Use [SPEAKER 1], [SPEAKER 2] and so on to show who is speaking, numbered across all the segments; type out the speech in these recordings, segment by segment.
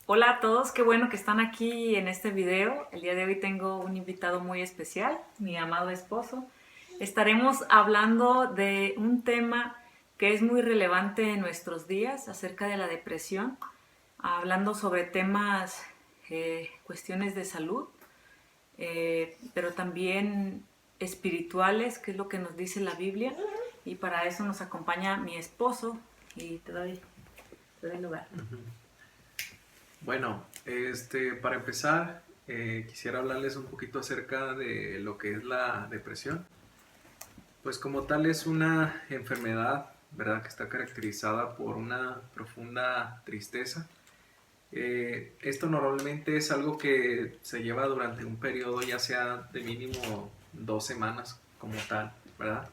[SPEAKER 1] Hola a todos, qué bueno que están aquí en este video. El día de hoy tengo un invitado muy especial, mi amado esposo. Estaremos hablando de un tema que es muy relevante en nuestros días, acerca de la depresión, hablando sobre temas, cuestiones de salud, pero también espirituales, que es lo que nos dice la Biblia. Y para eso nos acompaña mi esposo y te doy lugar.
[SPEAKER 2] Bueno, para empezar, quisiera hablarles un poquito acerca de lo que es la depresión. Pues como tal es una enfermedad, ¿verdad? Que está caracterizada por una profunda tristeza. Esto normalmente es algo que se lleva durante un periodo ya sea de mínimo 2 semanas como tal, ¿verdad?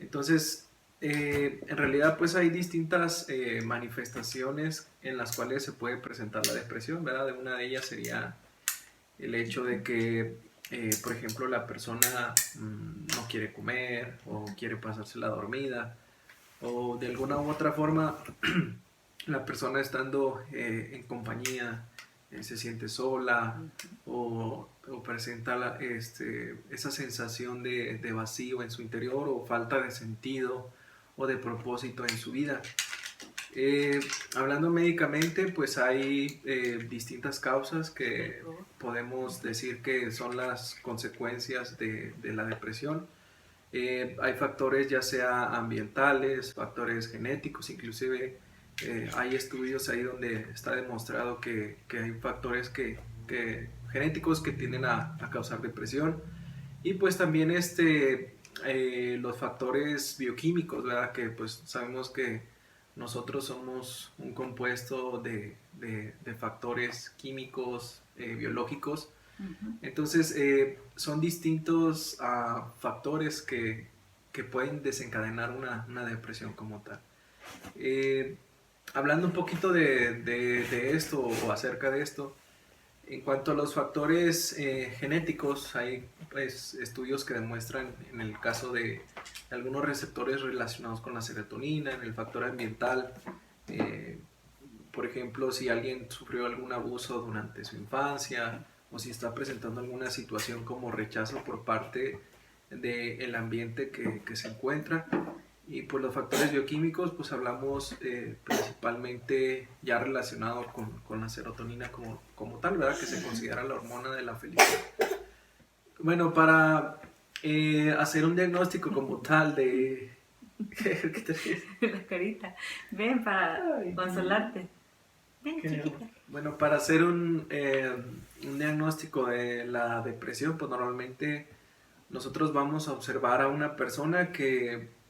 [SPEAKER 2] Entonces, en realidad pues hay distintas manifestaciones en las cuales se puede presentar la depresión, ¿verdad? Una de ellas sería el hecho de que, por ejemplo, la persona no quiere comer o quiere pasársela dormida o de alguna u otra forma la persona estando en compañía se siente sola o presenta esa sensación de vacío en su interior o falta de sentido o de propósito en su vida. Hablando médicamente, pues hay distintas causas que podemos decir que son las consecuencias de la depresión. Hay factores ya sea ambientales, factores genéticos, inclusive hay estudios ahí donde está demostrado que hay factores genéticos que tienden a causar depresión. Y pues también los factores bioquímicos, ¿verdad? Que pues sabemos que nosotros somos un compuesto de factores químicos, biológicos. Entonces, son distintos factores que pueden desencadenar una depresión como tal. Eh, Hablando un poquito de esto o acerca de esto, en cuanto a los factores genéticos, hay pues, estudios que demuestran en el caso de algunos receptores relacionados con la serotonina, en el factor ambiental, eh, por ejemplo, si alguien sufrió algún abuso durante su infancia o si está presentando alguna situación como rechazo por parte del ambiente que se encuentra. Y pues los factores bioquímicos, pues hablamos principalmente ya relacionado con la serotonina como tal, ¿verdad? Que se considera la hormona de la felicidad. Bueno, para hacer un diagnóstico como tal de... ¿Qué te ríes?
[SPEAKER 1] La carita. Ven para
[SPEAKER 2] Ay,
[SPEAKER 1] consolarte. Ven, chiquita.
[SPEAKER 2] bueno, para hacer un diagnóstico de la depresión, pues normalmente nosotros vamos a observar a una persona que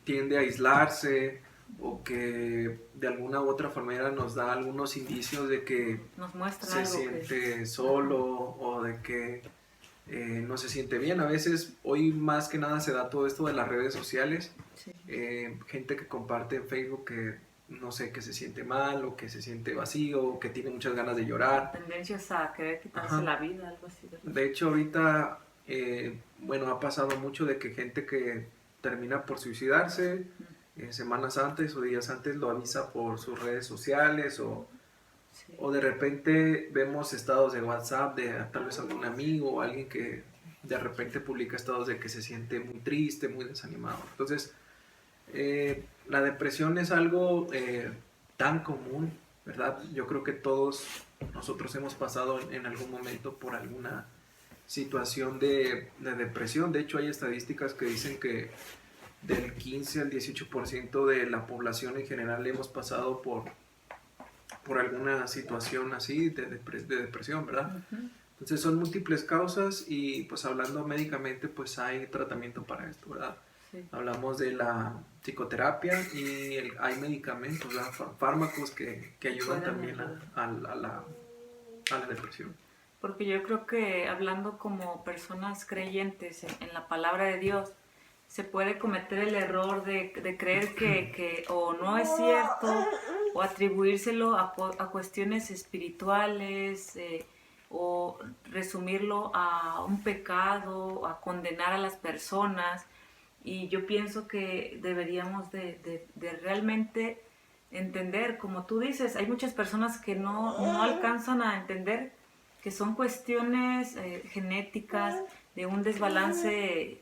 [SPEAKER 2] tiende a aislarse o que de alguna u otra manera nos da algunos indicios de que
[SPEAKER 1] Nos muestra
[SPEAKER 2] se
[SPEAKER 1] algo
[SPEAKER 2] siente solo o de que no se siente bien. A veces, hoy más que nada se da todo esto de las redes sociales.
[SPEAKER 1] Sí.
[SPEAKER 2] Gente que comparte en Facebook que, no sé, que se siente mal o que se siente vacío o que tiene muchas ganas de llorar.
[SPEAKER 1] Tendencias a querer quitarse
[SPEAKER 2] Ajá.
[SPEAKER 1] la vida, algo así, ¿verdad?
[SPEAKER 2] De hecho, ahorita, bueno, ha pasado mucho de que gente que termina por suicidarse, semanas antes o días antes lo avisa por sus redes sociales
[SPEAKER 1] Sí.
[SPEAKER 2] o de repente vemos estados de WhatsApp de tal vez algún amigo o alguien que de repente publica estados de que se siente muy triste, muy desanimado. Entonces, la depresión es algo tan común, ¿verdad? Yo creo que todos nosotros hemos pasado en algún momento por alguna situación de depresión. De hecho, hay estadísticas que dicen que del 15 al 18% de la población en general hemos pasado por alguna situación así de depresión, ¿verdad? Entonces son múltiples causas y pues hablando médicamente pues hay tratamiento para esto, ¿verdad?
[SPEAKER 1] Sí.
[SPEAKER 2] Hablamos de la psicoterapia y hay medicamentos, ¿verdad? Fármacos que ayudan también a la depresión.
[SPEAKER 1] Porque yo creo que hablando como personas creyentes en la palabra de Dios, se puede cometer el error de creer que o no es cierto o atribuírselo a cuestiones espirituales, o resumirlo a un pecado, a condenar a las personas. Y yo pienso que deberíamos de realmente entender, como tú dices, hay muchas personas que no alcanzan a entender que son cuestiones genéticas, de un desbalance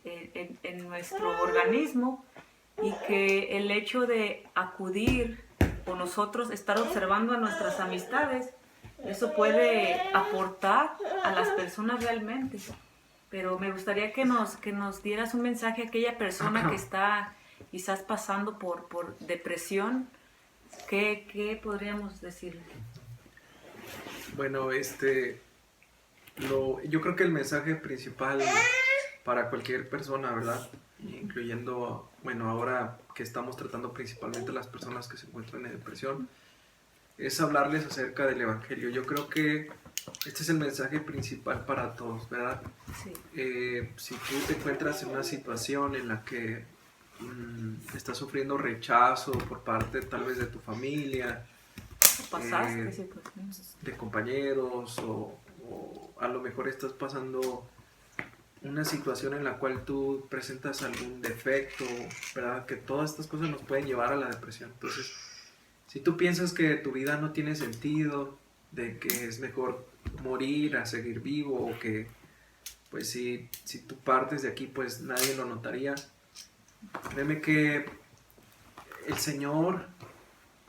[SPEAKER 1] en nuestro organismo, y que el hecho de acudir o nosotros estar observando a nuestras amistades, eso puede aportar a las personas realmente. Pero me gustaría que nos dieras un mensaje a aquella persona que está quizás pasando por depresión. ¿Qué podríamos decirle?
[SPEAKER 2] Bueno, yo creo que el mensaje principal para cualquier persona, ¿verdad? Incluyendo, bueno, ahora que estamos tratando principalmente a las personas que se encuentran en depresión, es hablarles acerca del Evangelio. Yo creo que este es el mensaje principal para todos, ¿verdad?
[SPEAKER 1] Sí.
[SPEAKER 2] Si tú te encuentras en una situación en la que estás sufriendo rechazo por parte tal vez de tu familia, de compañeros, o a lo mejor estás pasando una situación en la cual tú presentas algún defecto, ¿verdad? Que todas estas cosas nos pueden llevar a la depresión. Entonces, si tú piensas que tu vida no tiene sentido, de que es mejor morir a seguir vivo, o que pues si tú partes de aquí pues nadie lo notaría, créeme que el Señor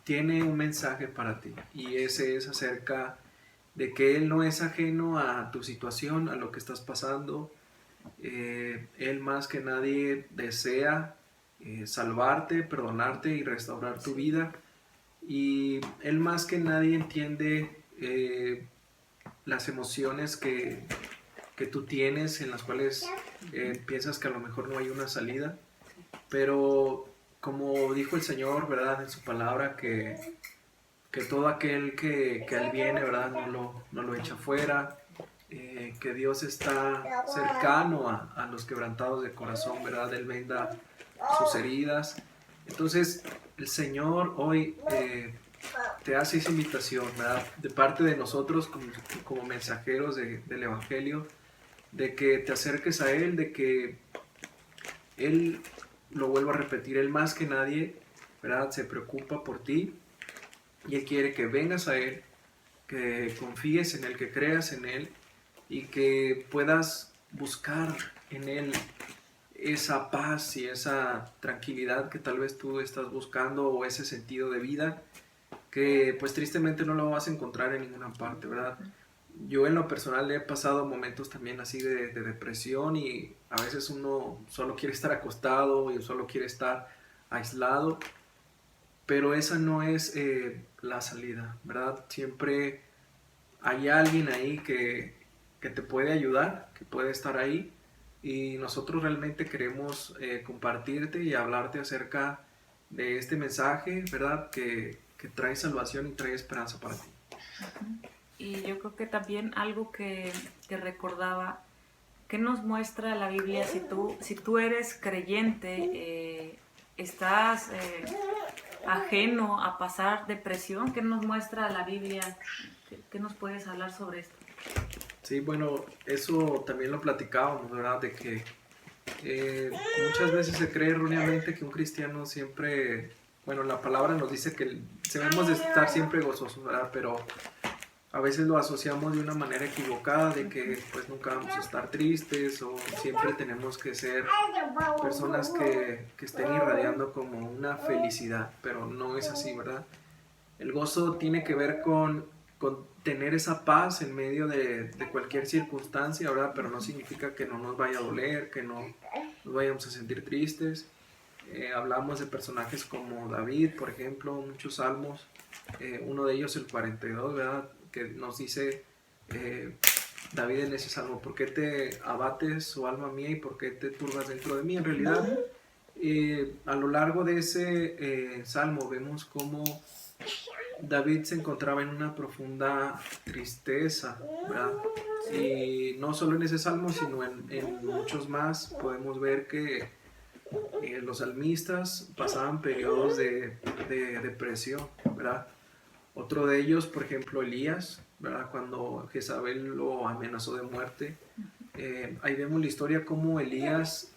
[SPEAKER 2] tiene un mensaje para ti, y ese es acerca de que Él no es ajeno a tu situación, a lo que estás pasando. Él más que nadie desea salvarte, perdonarte y restaurar tu vida, y Él más que nadie entiende las emociones que tú tienes, en las cuales piensas que a lo mejor no hay una salida, pero como dijo el Señor, ¿verdad?, en su palabra, que todo aquel que a Él viene, ¿verdad?, no lo echa fuera, que Dios está cercano a los quebrantados de corazón, ¿verdad? Él venda sus heridas. Entonces, el Señor hoy te hace esa invitación, ¿verdad?, de parte de nosotros como mensajeros del Evangelio, de que te acerques a Él, de que Él, lo vuelvo a repetir, Él más que nadie, ¿verdad?, se preocupa por ti, y Él quiere que vengas a Él, que confíes en Él, que creas en Él, y que puedas buscar en Él esa paz y esa tranquilidad que tal vez tú estás buscando, o ese sentido de vida que pues tristemente no lo vas a encontrar en ninguna parte, ¿verdad? Yo en lo personal he pasado momentos también así de depresión, y a veces uno solo quiere estar acostado y solo quiere estar aislado, pero esa no es la salida, ¿verdad? Siempre hay alguien ahí que te puede ayudar, que puede estar ahí, y nosotros realmente queremos compartirte y hablarte acerca de este mensaje, ¿verdad?, que trae salvación y trae esperanza para ti.
[SPEAKER 1] Y yo creo que también algo que recordaba, ¿qué nos muestra la Biblia? Si tú eres creyente, estás ajeno a pasar depresión, ¿qué nos muestra la Biblia? ¿Qué nos puedes hablar sobre esto?
[SPEAKER 2] Sí, bueno, eso también lo platicábamos, ¿verdad? De que muchas veces se cree erróneamente que un cristiano siempre, bueno, la palabra nos dice que debemos de estar siempre gozosos, ¿verdad? Pero a veces lo asociamos de una manera equivocada, de que pues nunca vamos a estar tristes, o siempre tenemos que ser personas que estén irradiando como una felicidad, pero no es así, ¿verdad? El gozo tiene que ver con tener esa paz en medio de cualquier circunstancia, ¿verdad? Pero no significa que no nos vaya a doler, que no nos vayamos a sentir tristes. Hablamos de personajes como David, por ejemplo, muchos salmos, uno de ellos el 42, ¿verdad?, que nos dice David en ese salmo: ¿por qué te abates, oh alma mía, y por qué te turbas dentro de mí? En realidad, a lo largo de ese salmo vemos cómo David se encontraba en una profunda tristeza, ¿verdad? Y no solo en ese salmo, sino en muchos más podemos ver que los salmistas pasaban periodos de depresión, ¿verdad? Otro de ellos, por ejemplo, Elías, ¿verdad?, cuando Jezabel lo amenazó de muerte. Ahí vemos la historia cómo Elías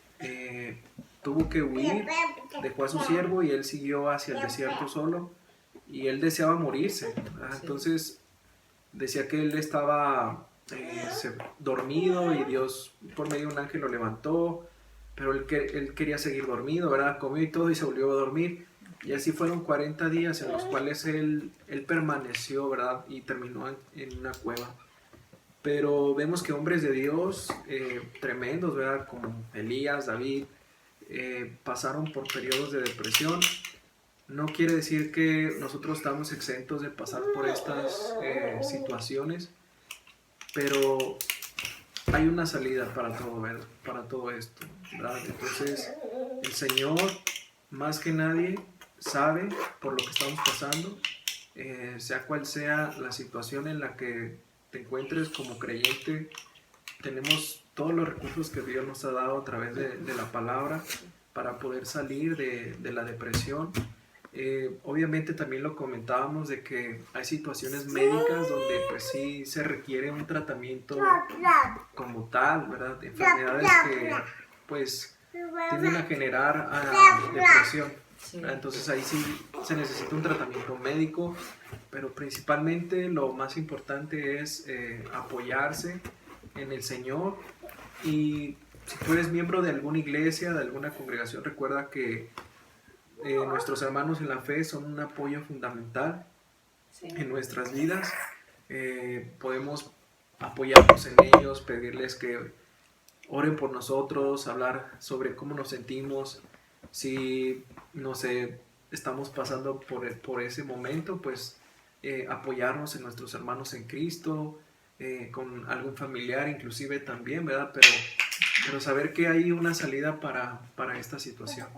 [SPEAKER 2] tuvo que huir, dejó a su siervo y él siguió hacia el desierto solo. y él deseaba morirse, ¿verdad?
[SPEAKER 1] Sí.
[SPEAKER 2] Entonces decía que él estaba dormido y Dios por medio de un ángel lo levantó, pero él quería seguir dormido, ¿verdad? Comió y todo y se volvió a dormir. Y así fueron 40 días en los cuales él permaneció, ¿verdad? Y terminó en una cueva. Pero vemos que hombres de Dios tremendos, ¿verdad? Como Elías, David, pasaron por periodos de depresión. No quiere decir que nosotros estamos exentos de pasar por estas situaciones, pero hay una salida para todo esto, ¿verdad? Entonces, el Señor, más que nadie, sabe por lo que estamos pasando, sea cual sea la situación en la que te encuentres como creyente. Tenemos todos los recursos que Dios nos ha dado a través de la palabra para poder salir de la depresión. Obviamente también lo comentábamos de que hay situaciones médicas donde pues sí se requiere un tratamiento como tal, ¿verdad? Enfermedades que pues tienden a generar depresión.
[SPEAKER 1] Sí.
[SPEAKER 2] Entonces ahí sí se necesita un tratamiento médico, pero principalmente lo más importante es apoyarse en el Señor. Y si tú eres miembro de alguna iglesia, de alguna congregación, recuerda que nuestros hermanos en la fe son un apoyo fundamental en nuestras vidas. Podemos apoyarnos en ellos, pedirles que oren por nosotros, hablar sobre cómo nos sentimos. Si, no sé, estamos pasando por ese momento, pues apoyarnos en nuestros hermanos en Cristo, con algún familiar inclusive también, ¿verdad? Pero saber que hay una salida para esta situación.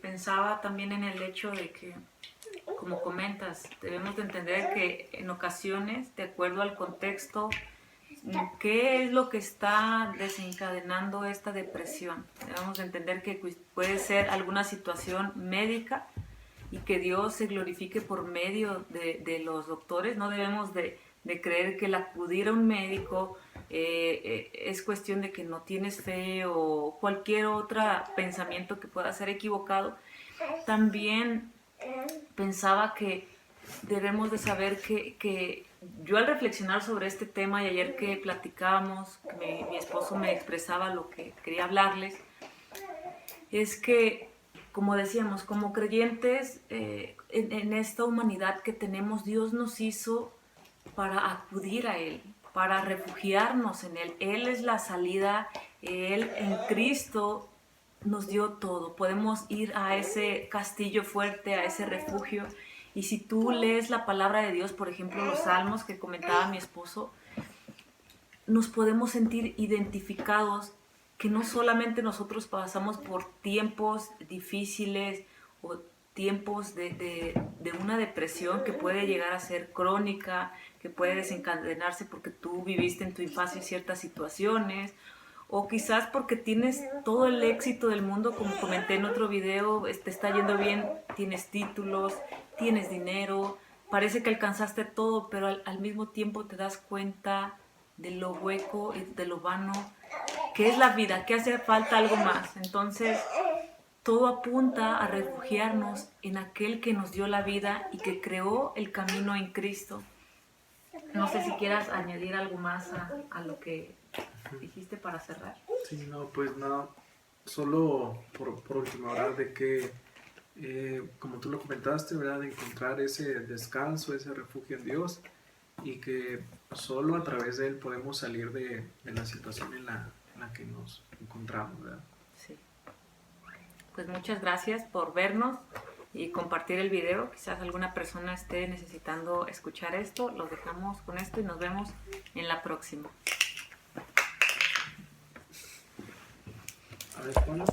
[SPEAKER 1] Pensaba también en el hecho de que, como comentas, debemos de entender que en ocasiones, de acuerdo al contexto, ¿qué es lo que está desencadenando esta depresión? Debemos de entender que puede ser alguna situación médica y que Dios se glorifique por medio de los doctores. No debemos de creer que el acudir a un médico es cuestión de que no tienes fe o cualquier otro pensamiento que pueda ser equivocado. También pensaba que debemos de saber que yo al reflexionar sobre este tema y ayer que platicábamos, mi esposo me expresaba lo que quería hablarles, es que, como decíamos, como creyentes en esta humanidad que tenemos, Dios nos hizo para acudir a Él, para refugiarnos en Él. Él es la salida, Él en Cristo nos dio todo. Podemos ir a ese castillo fuerte, a ese refugio. Y si tú lees la palabra de Dios, por ejemplo, los salmos que comentaba mi esposo, nos podemos sentir identificados, que no solamente nosotros pasamos por tiempos difíciles o tiempos de una depresión que puede llegar a ser crónica, que puede desencadenarse porque tú viviste en tu infancia ciertas situaciones, o quizás porque tienes todo el éxito del mundo, como comenté en otro video, te está yendo bien, tienes títulos, tienes dinero, parece que alcanzaste todo, pero al mismo tiempo te das cuenta de lo hueco y de lo vano que es la vida, que hace falta algo más. Entonces, todo apunta a refugiarnos en aquel que nos dio la vida y que creó el camino en Cristo. No sé si quieras añadir algo más a lo que dijiste para cerrar.
[SPEAKER 2] Sí, no, pues nada, solo por último, ¿verdad? De que, como tú lo comentaste, ¿verdad? De encontrar ese descanso, ese refugio en Dios, y que solo a través de Él podemos salir de la situación en la que nos encontramos, ¿verdad?
[SPEAKER 1] Sí. Pues muchas gracias por vernos y compartir el video. Quizás alguna persona esté necesitando escuchar esto. Los dejamos con esto y nos vemos en la próxima.
[SPEAKER 2] A ver, ponlo.